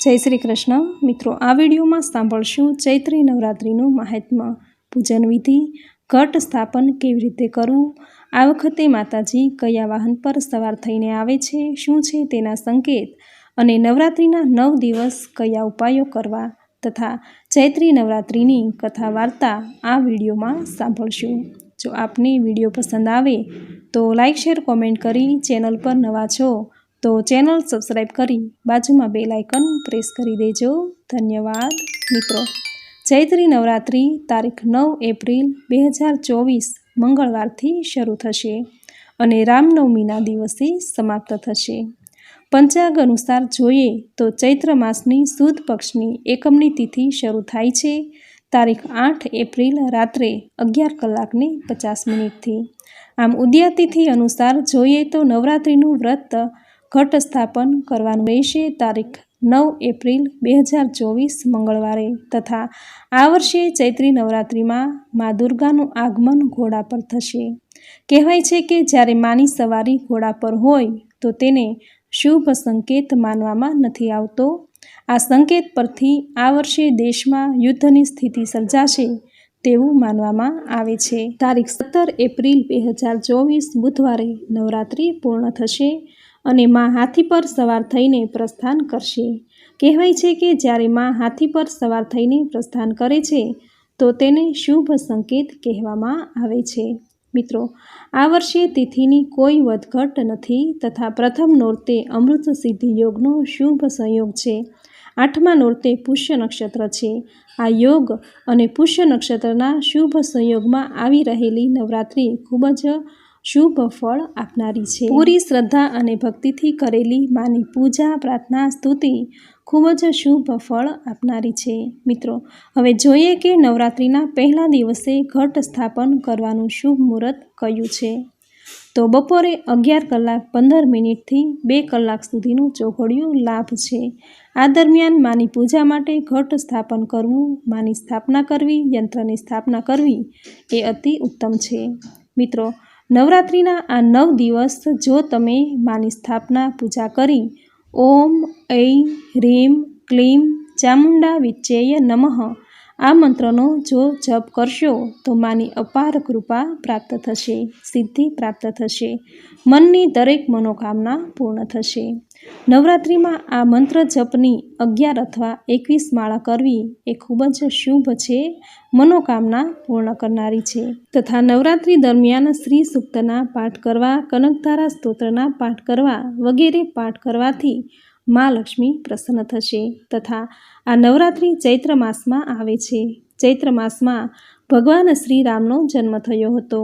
જય શ્રી કૃષ્ણ મિત્રો, આ વિડીયોમાં સાંભળશું ચૈત્રી નવરાત્રિનું મહાત્મ્ય, પૂજન વિધિ, ઘટ સ્થાપન કેવી રીતે કરવું, આ વખતે માતાજી કયા વાહન પર સવાર થઈને આવે છે, શું છે તેના સંકેત અને નવરાત્રિના 9 દિવસ કયા ઉપાયો કરવા તથા ચૈત્રી નવરાત્રિની કથા વાર્તા આ વિડીયોમાં સાંભળશું। જો આપને વિડીયો પસંદ આવે તો લાઇક શેર કોમેન્ટ કરી, ચેનલ પર નવા છો તો ચેનલ સબસ્ક્રાઈબ કરી બાજુમાં બેલ આઇકન પ્રેસ કરી દેજો। ધન્યવાદ મિત્રો। ચૈત્રી નવરાત્રિ તારીખ 9 એપ્રિલ 2024 મંગળવારથી શરૂ થશે અને રામનવમીના દિવસે સમાપ્ત થશે। પંચાંગ અનુસાર જોઈએ તો ચૈત્ર માસની સુદ પક્ષની એકમની તિથિ શરૂ થાય છે તારીખ 8 એપ્રિલ રાત્રે 11:50 આમ ઉદયા તિથિ અનુસાર જોઈએ તો નવરાત્રિનું વ્રત ઘટ સ્થાપન કરવાનું રહેશે તારીખ 9 એપ્રિલ 2024 મંગળવારે તથા આ વર્ષે ચૈત્રી નવરાત્રિમાં મા દુર્ગાનું આગમન ઘોડા પર થશે। કહેવાય છે કે જ્યારે માની સવારી ઘોડા પર હોય તો તેને શુભ સંકેત માનવામાં નથી આવતો। આ સંકેત પરથી આ વર્ષે દેશમાં યુદ્ધની સ્થિતિ સર્જાશે તેવું માનવામાં આવે છે। તારીખ 17 એપ્રિલ 2024 બુધવારે નવરાત્રિ પૂર્ણ થશે અને મા હાથી પર સવાર થઈને પ્રસ્થાન કરશે। કહેવાય છે કે જ્યારે મા હાથી પર સવાર થઈને પ્રસ્થાન કરે છે તો તેને શુભ સંકેત કહેવામાં આવે છે। મિત્રો, આ વર્ષે તિથિની કોઈ વધઘટ નથી તથા પ્રથમ નોરતે અમૃત સિદ્ધિ યોગનો શુભ સંયોગ છે। 8મા નોરતે પુષ્ય નક્ષત્ર છે। આ યોગ અને પુષ્ય નક્ષત્રના શુભ સંયોગમાં આવી રહેલી નવરાત્રિ ખૂબ જ શુભ ફળ આપનારી છે। પૂરી શ્રદ્ધા અને ભક્તિથી કરેલી માની પૂજા, પ્રાર્થના, સ્તુતિ ખૂબ જ શુભ ફળ આપનારી છે। મિત્રો, હવે જોઈએ કે નવરાત્રિના પહેલા દિવસે ઘટ સ્થાપન કરવાનું શુભ મુહૂર્ત કયું છે। તો બપોરે 11:15 થી 2 કલાક સુધીનું ચોઘડિયું લાભ છે। આ દરમિયાન માની પૂજા માટે ઘટ સ્થાપન કરવું, માની સ્થાપના કરવી, યંત્રની સ્થાપના કરવી એ અતિ ઉત્તમ છે। મિત્રો, નવરાત્રિના આ 9 દિવસ જો તમે માની સ્થાપના પૂજા કરી ઓમ ઐં હ્રીમ ક્લીમ ચામુંડા વિચ્ચેય નમઃ આ મંત્રનો જો જપ કરશો તો માની અપાર કૃપા પ્રાપ્ત થશે, સિદ્ધિ પ્રાપ્ત થશે, મનની દરેક મનોકામના પૂર્ણ થશે। નવરાત્રિમાં આ મંત્ર જપની 11 અથવા 21 માળા કરવી એ ખૂબ જ શુભ છે, મનોકામના પૂર્ણ કરનારી છે તથા નવરાત્રિ દરમિયાન શ્રી સૂક્તના પાઠ કરવા, કનકધારા સ્તોત્રના પાઠ કરવા વગેરે પાઠ કરવાથી મા લક્ષ્મી પ્રસન્ન થશે તથા આ નવરાત્રિ ચૈત્ર માસમાં આવે છે। ચૈત્ર માસમાં ભગવાન શ્રી રામનો જન્મ થયો હતો,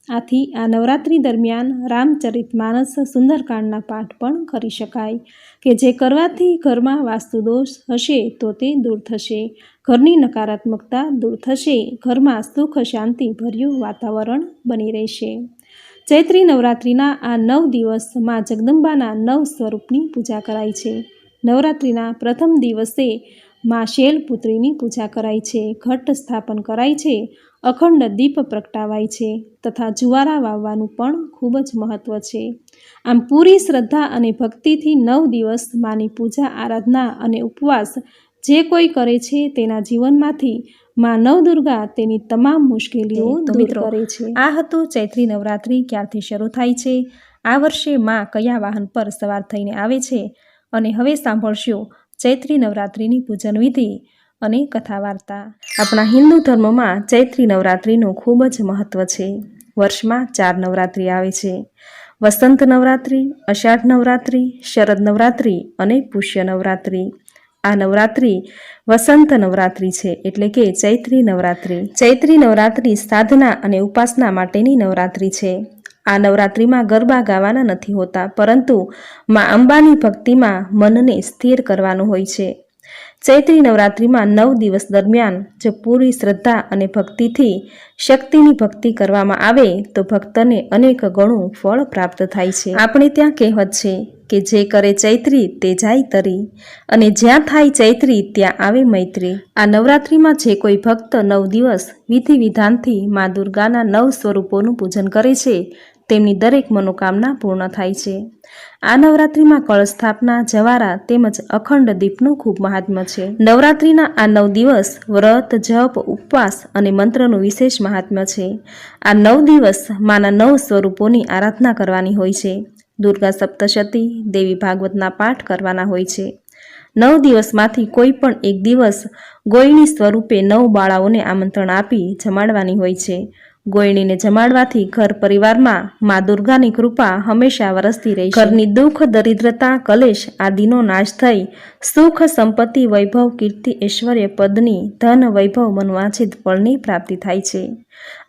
આથી આ નવરાત્રિ દરમિયાન રામચરિતમાનસ સુંદરકાંડના પાઠ પણ કરી શકાય કે જે કરવાથી ઘરમાં વાસ્તુદોષ હશે તો તે દૂર થશે, ઘરની નકારાત્મકતા દૂર થશે, ઘરમાં સુખ શાંતિ ભર્યું વાતાવરણ બની રહેશે। ચૈત્રી નવરાત્રિના આ 9 દિવસ મા જગદંબાના 9 સ્વરૂપની પૂજા કરાય છે। નવરાત્રિના પ્રથમ દિવસે મા શૈલપુત્રીની પૂજા કરાય છે, ઘટ સ્થાપન કરાય છે, અખંડ દીપ પ્રગટાવાય છે તથા જુવારા વાવવાનું પણ ખૂબ જ મહત્વ છે। આમ પૂરી શ્રદ્ધા અને ભક્તિથી 9 દિવસ માની પૂજા, આરાધના અને ઉપવાસ જે કોઈ કરે છે તેના જીવનમાંથી મા નવદુર્ગા તેની તમામ મુશ્કેલીઓ દૂર કરે છે। આ હતું ચૈત્રી નવરાત્રિ ક્યારથી શરૂ થાય છે, આ વર્ષે મા કયા વાહન પર સવાર થઈને આવે છે અને હવે સાંભળશો ચૈત્રી નવરાત્રિની પૂજન વિધિ અને કથા વાર્તા। આપણા હિન્દુ ધર્મમાં ચૈત્રી નવરાત્રિનું ખૂબ જ મહત્વ છે। વર્ષમાં 4 નવરાત્રિ આવે છે, વસંત નવરાત્રિ, અષાઢ નવરાત્રિ, શરદ નવરાત્રિ અને પુષ્ય નવરાત્રિ। આ નવરાત્રિ વસંત નવરાત્રિ છે એટલે કે ચૈત્રી નવરાત્રિ। ચૈત્રી નવરાત્રિ સાધના અને ઉપાસના માટેની નવરાત્રિ છે। આ નવરાત્રિમાં ગરબા ગાવાના નથી હોતા, પરંતુ મા અંબાની ભક્તિમાં મનને સ્થિર કરવાનું હોય છે। ચૈત્રી નવરાત્રિમાં 9 દિવસ દરમિયાન જો પૂરી શ્રદ્ધા અને ભક્તિથી શક્તિની ભક્તિ કરવામાં આવે તો ભક્તને અનેક ગણું ફળ પ્રાપ્ત થાય છે। આપણે ત્યાં કહેવત છે કે જે કરે ચૈત્રી તે જાય તરી અને જ્યાં થાય ચૈત્રી ત્યાં આવે મૈત્રી। આ નવરાત્રિમાં જે કોઈ ભક્ત 9 દિવસ વિધિ વિધાનથી મા દુર્ગાના 9 સ્વરૂપોનું પૂજન કરે છે તેમની દરેક મનોકામના પૂર્ણ થાય છે. આ નવરાત્રિમાં કળશ સ્થાપના, જવારા તેમજ અખંડ દીપનું ખૂબ મહાત્મ્ય છે. નવરાત્રિના આ 9 દિવસ વ્રત, જપ, ઉપવાસ અને મંત્રનું વિશેષ મહાત્મ્ય છે. આ 9 દિવસ માના 9 સ્વરૂપોની આરાધના કરવાની હોય છે. દુર્ગા સપ્તશતી, દેવી ભાગવતના પાઠ કરવાના હોય છે. 9 દિવસમાંથી કોઈ પણ એક દિવસ ગોયણી સ્વરૂપે 9 બાળાઓને આમંત્રણ આપી જમાડવાની હોય છે. ગોયણીને જમાડવાથી ઘર પરિવારમાં મા દુર્ગાની કૃપા હંમેશા વરસતી રહે છે. ઘરની દુઃખ, દરિદ્રતા, કલેશ આદિનો નાશ થઈ સુખ, સંપત્તિ, વૈભવ, કીર્તિ, ઐશ્વર્ય, પદની, ધન, વૈભવ, મનવાંછિત ફળની પ્રાપ્તિ થાય છે.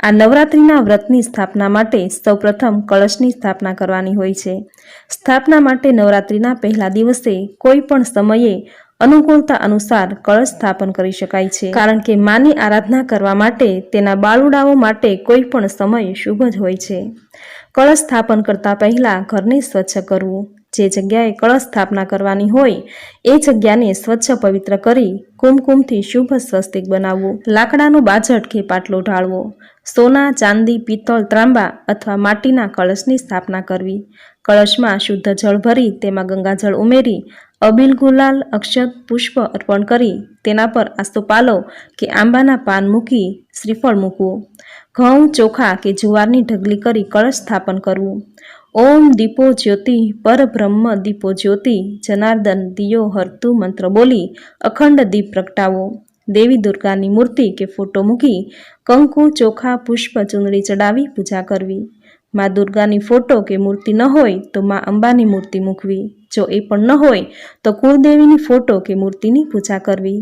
આ નવરાત્રિના વ્રતની સ્થાપના માટે સૌપ્રથમ કળશની સ્થાપના કરવાની હોય છે. સ્થાપના માટે નવરાત્રિના પહેલા દિવસે કોઈ પણ સમયે અનુકૂળતા અનુસાર કળશ સ્થાપન કરી શકાય છે, કારણ કે માની આરાધના કરવા માટે તેના બાળુડાઓ માટે કોઈ પણ સમય શુભ જ હોય છે. કળશ સ્થાપન કરતા પહેલા ઘરને સ્વચ્છ કરવું. જે જગ્યાએ કળશ સ્થાપના કરવાની હોય એ જગ્યાને સ્વચ્છ પવિત્ર કરી કુમકુમથી શુભ સ્વસ્તિક બનાવવું. લાકડાનું બાજટ કે પાટલો ઢાળવો. સોના, ચાંદી, પિત્તળ, ત્રાંબા અથવા માટીના કળશની સ્થાપના કરવી. કળશમાં શુદ્ધ જળ ભરી તેમાં ગંગાજળ ઉમેરી અબીલ, ગુલાલ, અક્ષત, પુષ્પ અર્પણ કરી તેના પર આસોપાલો કે આંબાના પાન મૂકી શ્રીફળ મૂકવું. ઘઉં, ચોખા કે જુવારની ઢગલી કરી કળશ સ્થાપન કરવું. ઓમ દીપો જ્યોતિ પરબ્રહ્મ દીપો જ્યોતિ જનાર્દન દિયો હરતું મંત્ર બોલી અખંડ દીપ પ્રગટાવો. દેવી દુર્ગાની મૂર્તિ કે ફોટો મૂકી કંકુ, ચોખા, પુષ્પ, ચૂંદડી ચડાવી પૂજા કરવી. મા દુર્ગાની ફોટો કે મૂર્તિ ન હોય તો મા અંબાની મૂર્તિ મૂકવી. જો એ પણ ન હોય તો કુળદેવીની ફોટો કે મૂર્તિની પૂજા કરવી.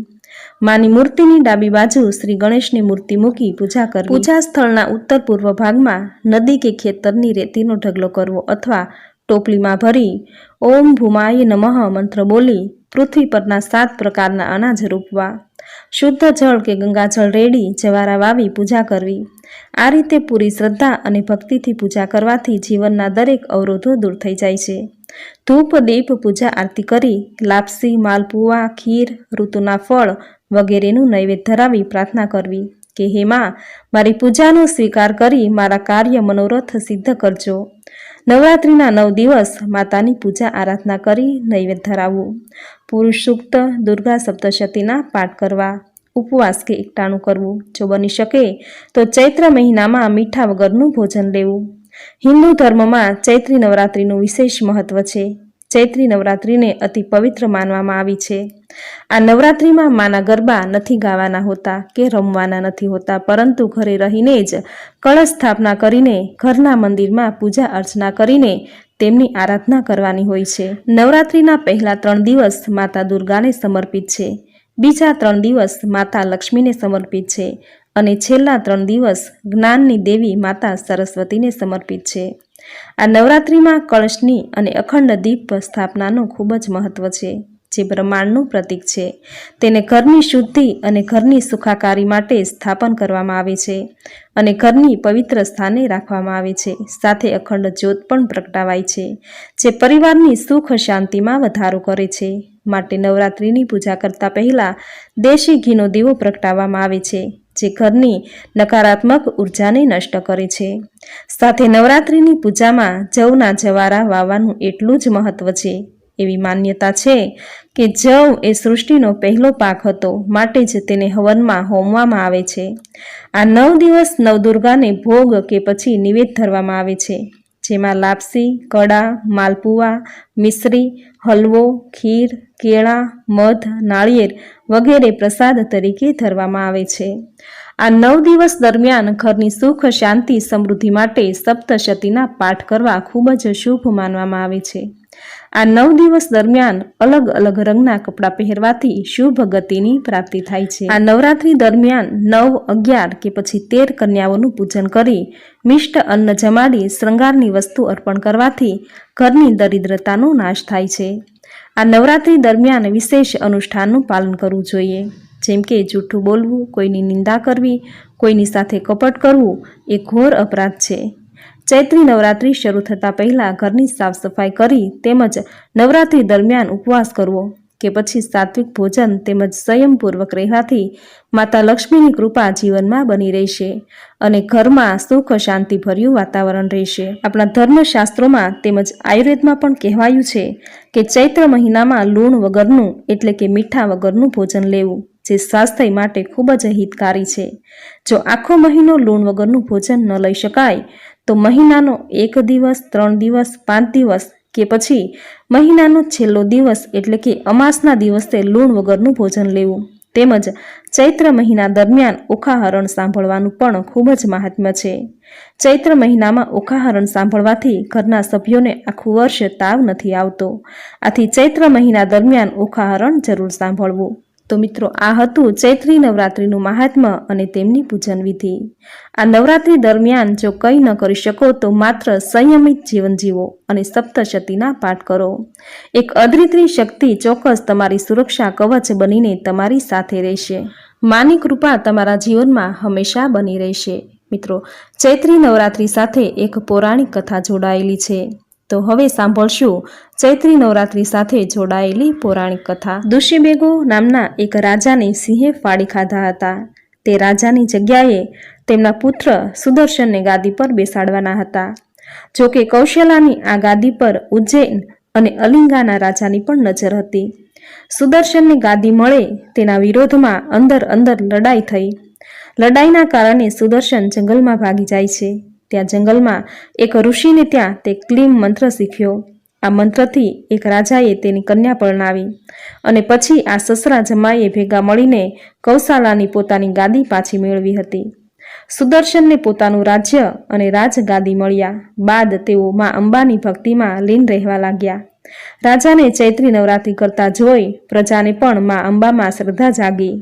માની મૂર્તિની ડાબી બાજુ શ્રી ગણેશની મૂર્તિ મૂકી પૂજા કરવી. પૂજા સ્થળના ઉત્તર પૂર્વ ભાગમાં નદી કે ખેતરની રેતીનો ઢગલો કરવો અથવા ટોપલીમાં ભરી ઓમ ભૂમાય નમઃ મંત્ર બોલી પૃથ્વી પરના 7 પ્રકારના અનાજ રોપવા. શુદ્ધ જળ કે ગંગાજળ રેડી જવારા વાવી પૂજા કરવી. આ રીતે પૂરી શ્રદ્ધા અને ભક્તિથી પૂજા કરવાથી જીવનના દરેક અવરોધો દૂર થઈ જાય છે. ધૂપ, દીપ, પૂજા આરતી કરી લાપસી, માલપુઆ, ખીર, ઋતુના ફળ વગેરેનું નૈવેદ્ય ધરાવી પ્રાર્થના કરવી કે હે માં, મારી પૂજાનો સ્વીકાર કરી મારા કાર્ય મનોરથ સિદ્ધ કરજો. નવરાત્રિના 9 દિવસ માતાની પૂજા આરાધના કરી નૈવેદ્ય ધરાવવું. પુરુષ સૂક્ત, દુર્ગા સપ્તશતીના પાઠ કરવા. ઉપવાસ કે એકટાણું કરવું. જો બની શકે તો ચૈત્ર મહિનામાં મીઠા વગરનું ભોજન લેવું. હિન્દુ ધર્મમાં ચૈત્રી નવરાત્રિનું વિશેષ મહત્વ છે. ચૈત્રી નવરાત્રિને અતિ પવિત્ર માનવામાં આવી છે. આ નવરાત્રિમાં માના ગરબા નથી ગાવાના હોતા કે રમવાના નથી હોતા, પરંતુ ઘરે રહીને જ કળશ સ્થાપના કરીને ઘરના મંદિરમાં પૂજા અર્ચના કરીને તેમની આરાધના કરવાની હોય છે. નવરાત્રિના પહેલા 3 દિવસ માતા દુર્ગાને સમર્પિત છે. બીજા 3 દિવસ માતા લક્ષ્મીને સમર્પિત છે અને છેલ્લા 3 દિવસ જ્ઞાનની દેવી માતા સરસ્વતીને સમર્પિત છે. આ નવરાત્રિમાં કળશની અને અખંડ દીપ સ્થાપનાનું ખૂબ જ મહત્વ છે, જે બ્રહ્માંડનું પ્રતીક છે. તેને ઘરની શુદ્ધિ અને ઘરની સુખાકારી માટે સ્થાપન કરવામાં આવે છે અને ઘરની પવિત્ર સ્થાને રાખવામાં આવે છે. સાથે અખંડ જ્યોત પણ પ્રગટાવાય છે, જે પરિવારની સુખ શાંતિમાં વધારો કરે છે. માટે નવરાત્રિની પૂજા કરતા પહેલા દેશી ઘીનો દીવો પ્રગટાવવામાં આવે છે, જે ઘરની નકારાત્મક ઉર્જાને નષ્ટ કરે છે. સાથે નવરાત્રિની પૂજામાં જવના જવારા વાવવાનું એટલું જ મહત્વ છે. એવી માન્યતા છે કે જવ એ સૃષ્ટિનો પહેલો પાક હતો, માટે જ તેને હવનમાં હોમવામાં આવે છે. આ 9 દિવસ નવદુર્ગાને ભોગ કે પછી નિવેદ ધરવામાં આવે છે, જેમાં લાપસી, કડા, માલપુઆ, મિશ્રી, હલવો, ખીર, કેળા, મધ, નાળિયેર વગેરે પ્રસાદ તરીકે ધરવામાં આવે છે. આ 9 દિવસ દરમિયાન ઘરની સુખ, શાંતિ, સમૃદ્ધિ માટે સપ્તશતીના પાઠ કરવા ખૂબ જ શુભ માનવામાં આવે છે. આ 9 દિવસ દરમિયાન અલગ અલગ રંગના કપડાં પહેરવાથી શુભ ગતિની પ્રાપ્તિ થાય છે. આ નવરાત્રી દરમિયાન 9, 11 કે પછી 13 કન્યાઓનું પૂજન કરી મિષ્ટ અન્ન જમાડી શ્રૃંગારની વસ્તુ અર્પણ કરવાથી ઘરની દરિદ્રતાનો નાશ થાય છે. આ નવરાત્રી દરમિયાન વિશેષ અનુષ્ઠાનનું પાલન કરવું જોઈએ, જેમ કે જૂઠું બોલવું, કોઈની નિંદા કરવી, કોઈની સાથે કપટ કરવું એ ઘોર અપરાધ છે. ચૈત્રી નવરાત્રી શરૂ થતાં પહેલાં ઘરની સાફ સફાઈ કરી તેમજ નવરાત્રી દરમિયાન ઉપવાસ કરવો, કે પછી સાત્વિક ભોજન તેમજ સંયમપૂર્વક રહેવાથી માતા લક્ષ્મીની કૃપા જીવનમાં બની રહેશે અને ઘરમાં સુખ શાંતિભર્યું વાતાવરણ રહેશે। આપણા ધર્મશાસ્ત્રોમાં તેમજ આયુર્વેદમાં પણ કહેવાયું છે કે ચૈત્ર મહિનામાં લૂણ વગરનું એટલે કે મીઠા વગરનું ભોજન લેવું, જે સ્વાસ્થ્ય માટે ખૂબ જ હિતકારી છે। જો આખો મહિનો લૂણ વગરનું ભોજન ન લઈ શકાય તો મહિનાનો 1 દિવસ, 3 દિવસ, 5 દિવસ કે પછી મહિનાનો છેલ્લો દિવસ એટલે કે અમાસના દિવસે લૂણ વગરનું ભોજન લેવું। તેમજ ચૈત્ર મહિના દરમિયાન ઓખાહરણ સાંભળવાનું પણ ખૂબ જ મહાત્મ્ય છે। ચૈત્ર મહિનામાં ઓખાહરણ સાંભળવાથી ઘરના સભ્યોને આખું વર્ષ તાવ નથી આવતો, આથી ચૈત્ર મહિના દરમિયાન ઓખાહરણ જરૂર સાંભળવું। તો મિત્રો, આ હતું ચૈત્રી નવરાત્રિનું મહાત્મ્ય અને તેમની પૂજન વિધિ। આ નવરાત્રિ દરમિયાન જો કંઈ ન કરી શકો તો માત્ર સંયમિત જીવન જીવો અને સપ્તશતીના પાઠ કરો। એક અદ્વિતીય શક્તિ ચોક્કસ તમારી સુરક્ષા કવચ બનીને તમારી સાથે રહેશે। માની કૃપા તમારા જીવનમાં હંમેશા બની રહેશે। મિત્રો, ચૈત્રી નવરાત્રિ સાથે એક પૌરાણિક કથા જોડાયેલી છે, તો હવે સાંભળશું ચૈત્રી નવરાત્રિ સાથે જોડાયેલી પૌરાણિક કથા। દુશીબેગો નામના એક રાજાને સિંહે ફાડી ખાધા હતા। તે રાજાની જગ્યાએ તેમના પુત્ર સુદર્શનને ગાદી પર બેસાડવાના હતા। જો કે કૌશલાની આ ગાદી પર ઉજ્જૈન અને અલિંગાના રાજાની પણ નજર હતી। સુદર્શનને ગાદી મળે તેના વિરોધમાં અંદર લડાઈ થઈ। લડાઈના કારણે સુદર્શન જંગલમાં ભાગી જાય છે। ત્યાં જંગલમાં એક ઋષિને ત્યાં તે ક્લીમ મંત્ર શીખ્યો। આ મંત્રથી એક રાજાએ તેની કન્યા પરણાવી અને પછી આ સસરા જમાઈએ ભેગા મળીને કૌશલાની પોતાની ગાદી પાછી મેળવી હતી। સુદર્શનને પોતાનું રાજ્ય અને રાજગાદી મળ્યા બાદ તેઓ મા અંબાની ભક્તિમાં લીન રહેવા લાગ્યા। રાજાને ચૈત્રી નવરાત્રિ કરતા જોઈ પ્રજાને પણ મા અંબામાં શ્રદ્ધા જાગી।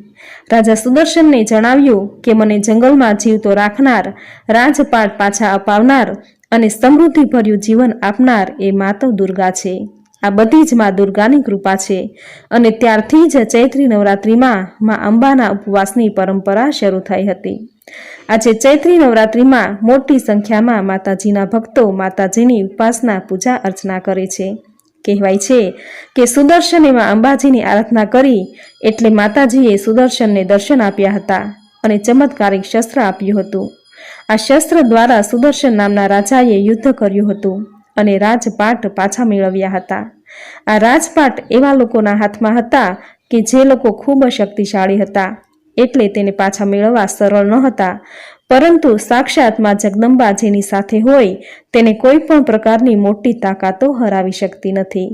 રાજા સુદર્શનને જણાવ્યું કે મને જંગલમાં જીવતો રાખનાર, રાજપાટ પાછા અપાવનાર અને સમૃદ્ધિભર્યું જીવન આપનાર એ માતા દુર્ગા છે। આ બધી જ મા દુર્ગાની કૃપા છે અને ત્યારથી જ ચૈત્રી નવરાત્રિમાં મા અંબાના ઉપવાસની પરંપરા શરૂ થઈ હતી। આજે ચૈત્રી નવરાત્રિમાં મોટી સંખ્યામાં માતાજીના ભક્તો માતાજીની ઉપાસના, પૂજા અર્ચના કરે છે। કહેવાય છે કે સુદર્શને મા અંબાજીની આરાધના કરી એટલે માતાજીએ સુદર્શનને દર્શન આપ્યા હતા અને ચમત્કારિક શસ્ત્ર આપ્યું હતું। આ શસ્ત્ર દ્વારા સુદર્શન નામના રાજાએ યુદ્ધ કર્યું હતું અને રાજપાટ પાછા મેળવ્યા હતા। આ રાજપાટ એવા લોકોના હાથમાં હતા કે જે લોકો ખૂબ શક્તિશાળી હતા, એટલે તેને પાછા મેળવવા સરળ ન હતા, પરંતુ સાક્ષાત માં જગદંબા જેની સાથે હોય તેને કોઈ પણ પ્રકારની મોટી તાકાતો હરાવી શકતી નથી।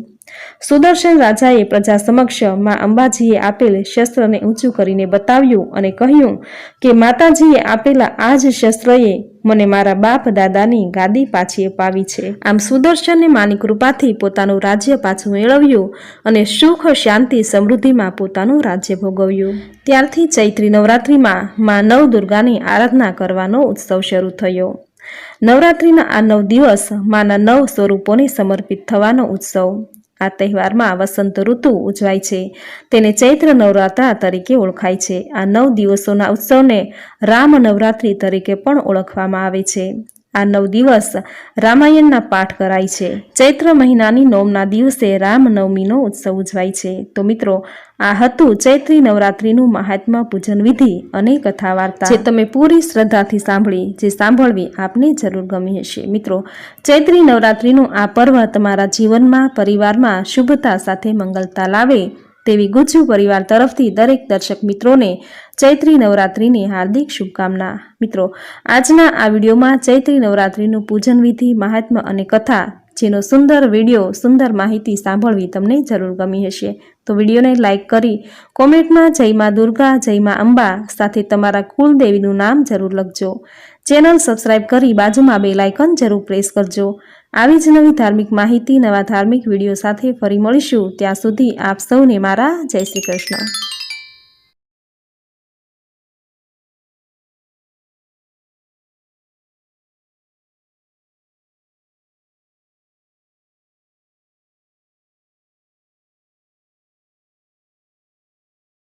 સુદર્શન રાજાએ પ્રજા સમક્ષ મા અંબાજીએ આપેલ શસ્ત્રને ઊંચું કરીને બતાવ્યું અને કહ્યું કે માતાજીએ આપેલા આ જ શસ્ત્રએ મને મારા બાપ દાદાની ગાદી પાછી અપાવી છે। આમ સુદર્શને માની કૃપાથી પોતાનું રાજ્ય પાછું મેળવ્યું અને સુખ, શાંતિ, સમૃદ્ધિમાં પોતાનું રાજ્ય ભોગવ્યું। ત્યારથી ચૈત્રી નવરાત્રિમાં મા નવદુર્ગાની આરાધના કરવાનો ઉત્સવ શરૂ થયો। નવરાત્રિના આ 9 દિવસ માના 9 સ્વરૂપોને સમર્પિત થવાનો ઉત્સવ। આ તહેવારમાં વસંત ઋતુ ઉજવાય છે, તેને ચૈત્ર નવરાત્રા તરીકે ઓળખાય છે। આ 9 દિવસોના ઉત્સવને રામ નવરાત્રિ તરીકે પણ ઓળખવામાં આવે છે। આ 9 દિવસ રામાયણના પાઠ કરાય છે। ચૈત્ર મહિનાની 9મના દિવસે રામનવમીનો ઉત્સવ ઉજવાય છે। તો મિત્રો, આ હતું ચૈત્રી નવરાત્રિનું મહાત્મ્ય, પૂજન વિધિ અને કથા વાર્તા, જે તમે પૂરી શ્રદ્ધાથી સાંભળી, જે સાંભળવી આપને જરૂર ગમી હશે। મિત્રો, ચૈત્રી નવરાત્રિનું આ પર્વ તમારા જીવનમાં, પરિવારમાં શુભતા સાથે મંગલતા લાવે તેવી ગુજ્જુ પરિવાર તરફથી દરેક દર્શક મિત્રોને ચૈત્રી નવરાત્રિની હાર્દિક શુભકામના। મિત્રો, આજના આ વિડીયોમાં ચૈત્રી નવરાત્રિનું પૂજન વિધિ, મહાત્મ્ય અને કથા, જેનો સુંદર વિડીયો, સુંદર માહિતી સાંભળવી તમને જરૂર ગમી હશે। તો વિડીયોને લાઇક કરી કોમેન્ટમાં જય મા દુર્ગા, જય મા અંબા સાથે તમારા કુલદેવીનું નામ જરૂર લખજો। ચેનલ સબસ્ક્રાઇબ કરી બાજુમાં બેલ આઇકન જરૂર પ્રેસ કરજો। આવી જ નવી ધાર્મિક માહિતી, નવા ધાર્મિક વિડીયો સાથે ફરી મળીશું। ત્યાં સુધી આપ સૌને મારા જય શ્રી કૃષ્ણ।